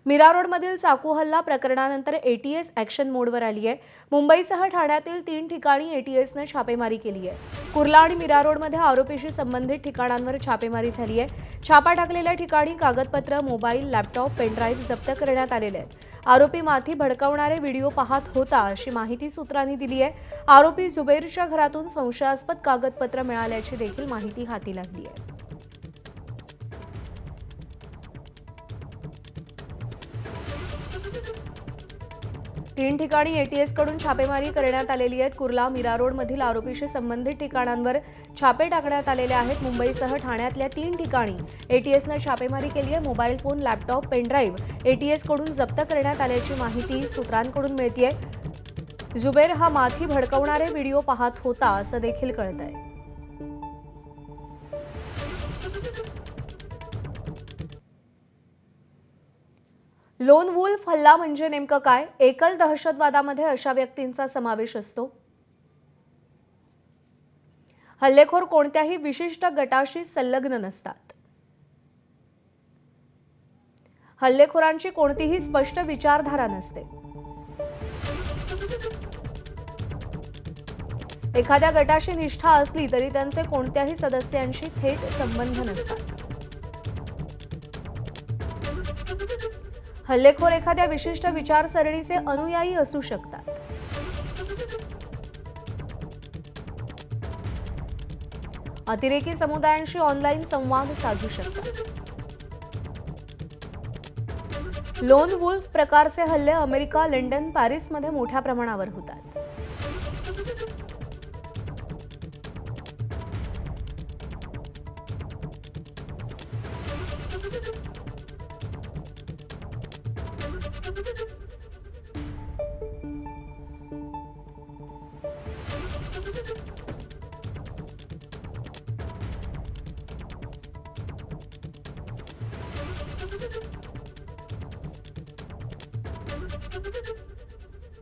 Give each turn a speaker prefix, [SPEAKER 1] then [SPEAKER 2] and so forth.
[SPEAKER 1] मीरा रोडमधील चाकू हल्ला प्रकरणानंतर एटीएस ॲक्शन मोडवर आली आहे। मुंबईसह ठाण्यातील 3 ठिकाणी एटीएसने छापेमारी केली आहे। कुर्ला आणि मीरा रोडमध्ये आरोपीशी संबंधित ठिकाणांवर छापेमारी झाली आहे। छापा टाकलेल्या ठिकाणी कागदपत्र, मोबाईल, लॅपटॉप, पेनड्राईव्ह जप्त करण्यात आलेले आहेत। आरोपी माथी भडकावणारे व्हिडिओ पाहत होता अशी माहिती सूत्रांनी दिली आहे। आरोपी जुबैरच्या घरातून संशयास्पद कागदपत्र मिळाल्याची देखील माहिती हाती लागली आहे। 3 ठिकाणी एटीएस कडून छापेमारी करण्यात आलेली आहे। कुर्ला, मीरा रोड मधील आरोपीशी संबंधित ठिकाणांवर छापे टाकण्यात आलेले आहेत। मुंबईसह ठाण्यातल्या 3 ठिकाणी एटीएसने छापेमारी केली आहे। Mobile phone, laptop, pen drive ATS कडून जप्त करण्यात आल्याची माहिती सूत्रांकडून मिळतेय। जुबैर हा माथी भडकवणारे व्हिडिओ पाहत होता असं देखील कळतंय। लोन वुल्फ हल्ला म्हणजे नेमकं काय? एकल दहशतवादामध्ये अशा व्यक्तींचा समावेश असतो। हल्लेखोर कोणत्याही विशिष्ट गटाशी संलग्न नसतात। हल्लेखोरांची कोणतीही स्पष्ट विचारधारा नसते। एखाद्या गटाशी निष्ठा असली तरी त्यांचे कोणत्याही सदस्यांशी थेट संबंध नसतात। हल्लेखोर एखाद्या विशिष्ट विचारसरणीचे अनुयायी असू शकतात। अतिरेकी समुदायांशी ऑनलाईन संवाद साधू शकतात। लोन वुल्फ प्रकारचे हल्ले अमेरिका, लंडन, पॅरिसमध्ये मोठ्या प्रमाणावर होतात।